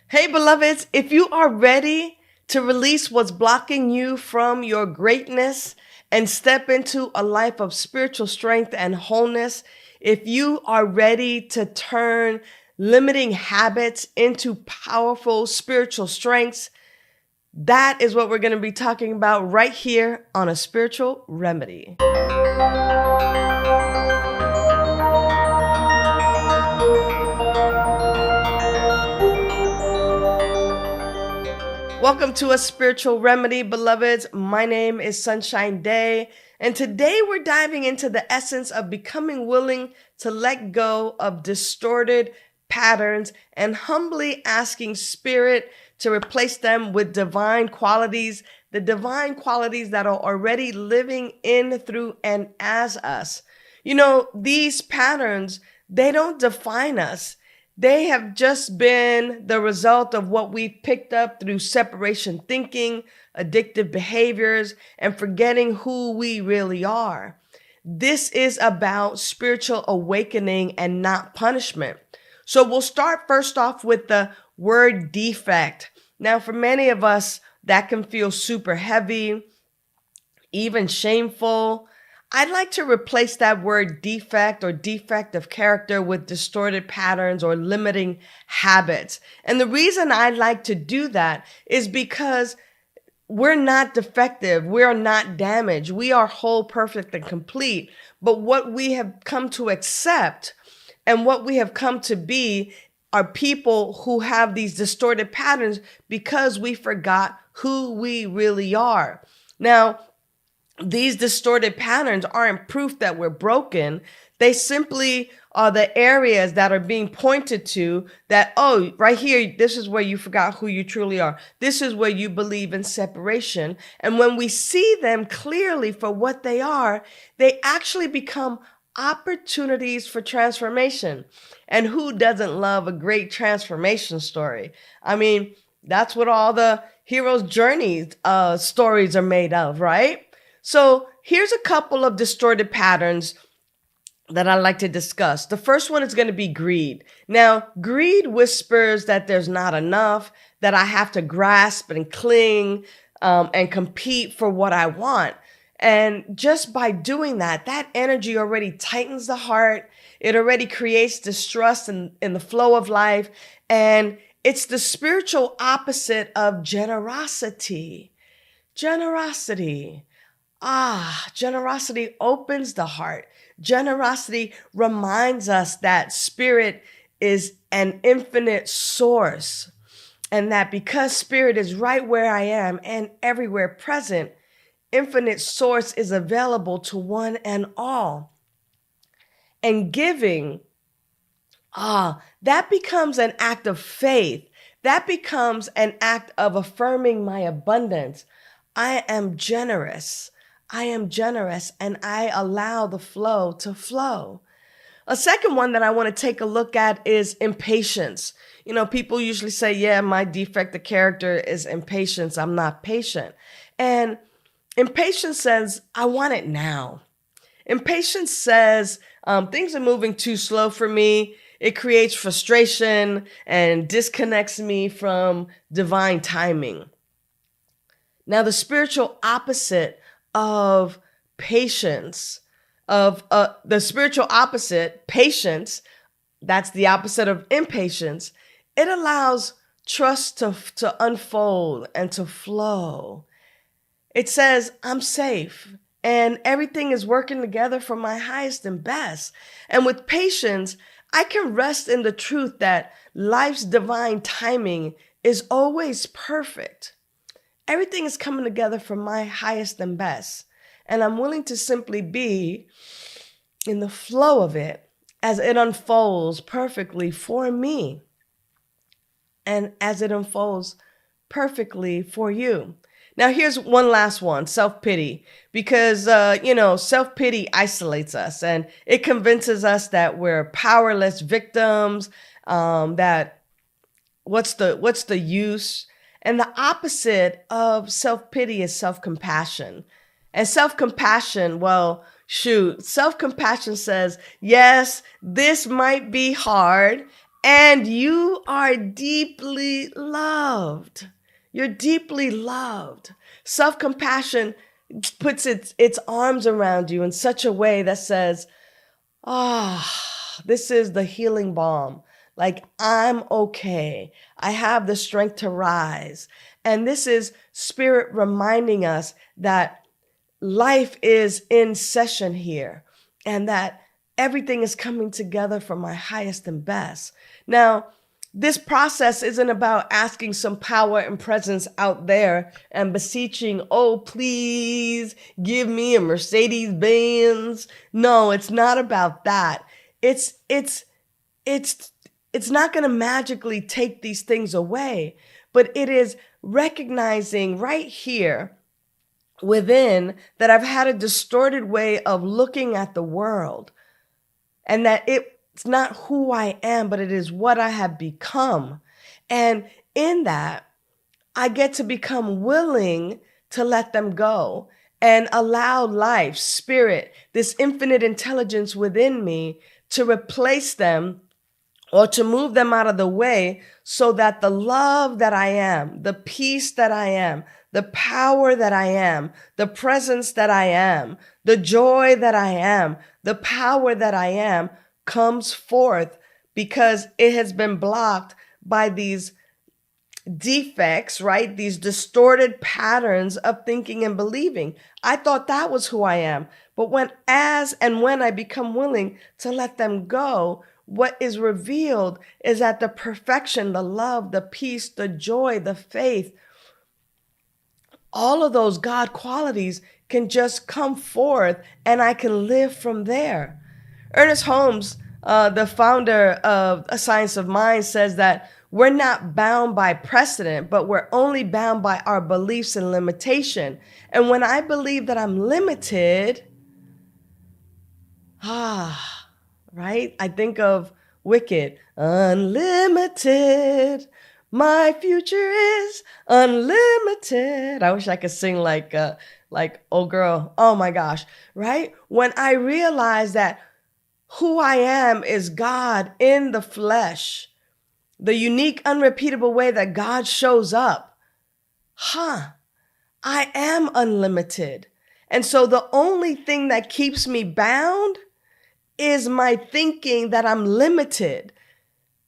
Hey, beloveds, if you are ready to release what's blocking you from your greatness and step into a life of spiritual strength and wholeness, if you are ready to turn limiting habits into powerful spiritual strengths, that is what we're going to be talking about right here on A Spiritual Remedy. Welcome to A Spiritual Remedy, beloveds. My name is Sunshine Daye, and today we're diving into the essence of becoming willing to let go of distorted patterns and humbly asking Spirit to replace them with divine qualities, the divine qualities that are already living in, through, and as us. You know, these patterns, they don't define us. They have just been the result of what we picked up through separation thinking, addictive behaviors, and forgetting who we really are. This is about spiritual awakening and not punishment. So we'll start first off with the word defect. Now, for many of us, that can feel super heavy, even shameful. I'd like to replace that word defect or defect of character with distorted patterns or limiting habits. And the reason I'd like to do that is because we're not defective. We are not damaged. We are whole, perfect, and complete. But what we have come to accept and what we have come to be are people who have these distorted patterns because we forgot who we really are. Now, these distorted patterns aren't proof that we're broken. They simply are the areas that are being pointed to that, oh, right here, this is where you forgot who you truly are. This is where you believe in separation. And when we see them clearly for what they are, they actually become opportunities for transformation. And who doesn't love a great transformation story? I mean, that's what all the hero's journeys stories are made of, right? So here's a couple of distorted patterns that I like to discuss. The first one is going to be greed. Now, greed whispers that there's not enough, that I have to grasp and cling and compete for what I want. And just by doing that, that energy already tightens the heart. It already creates distrust in the flow of life. And it's the spiritual opposite of generosity. Generosity. Generosity opens the heart. Generosity reminds us that Spirit is an infinite source, and that because Spirit is right where I am and everywhere present, infinite source is available to one and all. And giving, that becomes an act of faith. That becomes an act of affirming my abundance. I am generous. I am generous, and I allow the flow to flow. A second one that I want to take a look at is impatience. You know, people usually say, yeah, my defect of character is impatience. I'm not patient. And impatience says, I want it now. Impatience says, things are moving too slow for me. It creates frustration and disconnects me from divine timing. Now, the spiritual opposite of patience, the spiritual opposite, patience, that's the opposite of impatience. It allows trust to unfold and to flow. It says, I'm safe and everything is working together for my highest and best. And with patience, I can rest in the truth that life's divine timing is always perfect. Everything is coming together for my highest and best. And I'm willing to simply be in the flow of it as it unfolds perfectly for me and as it unfolds perfectly for you. Now, here's one last one, self-pity, because, self-pity isolates us and it convinces us that we're powerless victims, that what's the use? And the opposite of self-pity is self-compassion. And self-compassion, self-compassion says, yes, this might be hard And you are deeply loved. You're deeply loved. Self-compassion puts its arms around you in such a way that says, this is the healing balm. Like, I'm okay. I have the strength to rise. And this is spirit reminding us that life is in session here and that everything is coming together for my highest and best. Now, this process isn't about asking some power and presence out there and beseeching, oh, please give me a Mercedes Benz. No, it's not about that. It's not going to magically take these things away, but it is recognizing right here within that I've had a distorted way of looking at the world, and that it's not who I am, but it is what I have become. And in that, I get to become willing to let them go and allow life, spirit, this infinite intelligence within me to replace them or to move them out of the way so that the love that I am, the peace that I am, the power that I am, the presence that I am, the joy that I am, the power that I am comes forth, because it has been blocked by these defects, right? These distorted patterns of thinking and believing. I thought that was who I am. But when I become willing to let them go, what is revealed is that the perfection, the love, the peace, the joy, the faith, all of those God qualities can just come forth, and I can live from there. Ernest Holmes, the founder of A Science of Mind, says that we're not bound by precedent, but we're only bound by our beliefs and limitation. And when I believe that I'm limited, right? I think of Wicked. Unlimited. My future is unlimited. I wish I could sing like old girl. Oh my gosh, right? When I realize that who I am is God in the flesh, the unique, unrepeatable way that God shows up, I am unlimited. And so the only thing that keeps me bound is my thinking that I'm limited.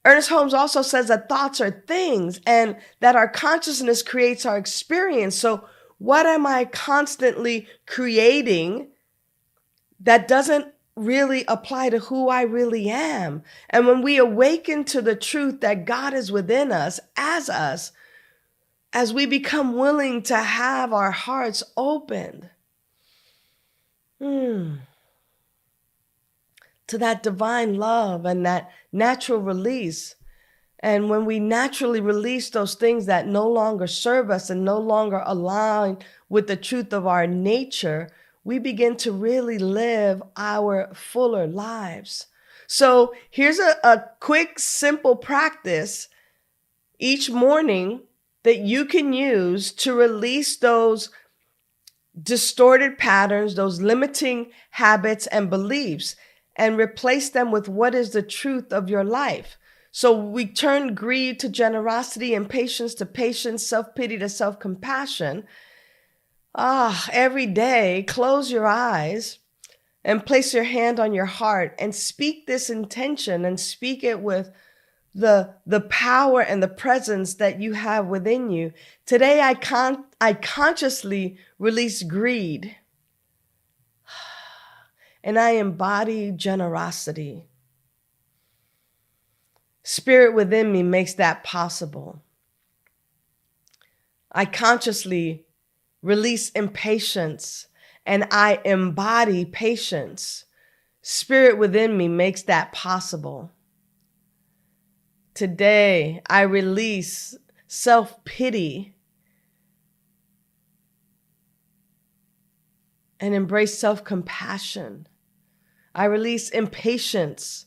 Ernest Holmes also says that thoughts are things and that our consciousness creates our experience. So what am I constantly creating that doesn't really apply to who I really am? And when we awaken to the truth that God is within us, as we become willing to have our hearts opened to that divine love and that natural release. And when we naturally release those things that no longer serve us and no longer align with the truth of our nature, we begin to really live our fuller lives. So here's a quick, simple practice each morning that you can use to release those distorted patterns, those limiting habits and beliefs, and replace them with what is the truth of your life. So we turn greed to generosity, impatience to patience, self-pity to self-compassion. Every day, close your eyes and place your hand on your heart and speak this intention, and speak it with the power and the presence that you have within you. Today, I consciously release greed, and I embody generosity. Spirit within me makes that possible. I consciously release impatience, and I embody patience. Spirit within me makes that possible. Today, I release self-pity and embrace self-compassion. I release impatience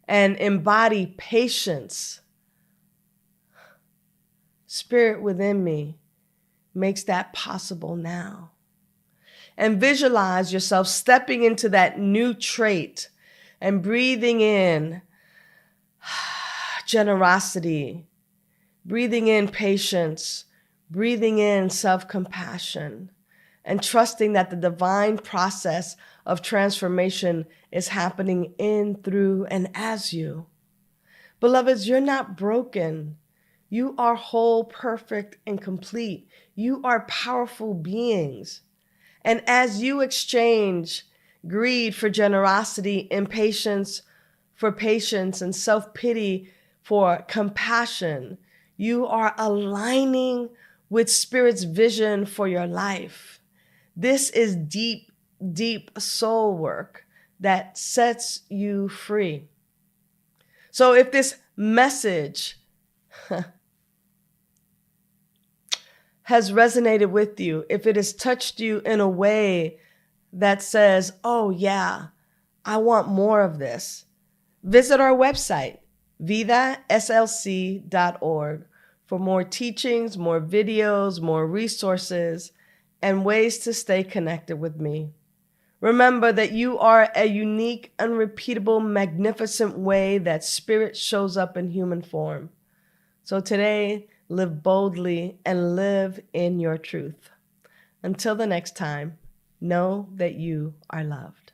and embody patience. Spirit within me makes that possible now. And visualize yourself stepping into that new trait and breathing in generosity, breathing in patience, breathing in self-compassion, and trusting that the divine process of transformation is happening in, through, and as you. Beloveds, you're not broken. You are whole, perfect, and complete. You are powerful beings. And as you exchange greed for generosity, impatience for patience, and self-pity for compassion, you are aligning with Spirit's vision for your life. This is deep, deep soul work that sets you free. So if this message has resonated with you, if it has touched you in a way that says, oh yeah, I want more of this, visit our website, vidaslc.org, for more teachings, more videos, more resources, and ways to stay connected with me. Remember that you are a unique, unrepeatable, magnificent way that Spirit shows up in human form. So today, live boldly and live in your truth. Until the next time, know that you are loved.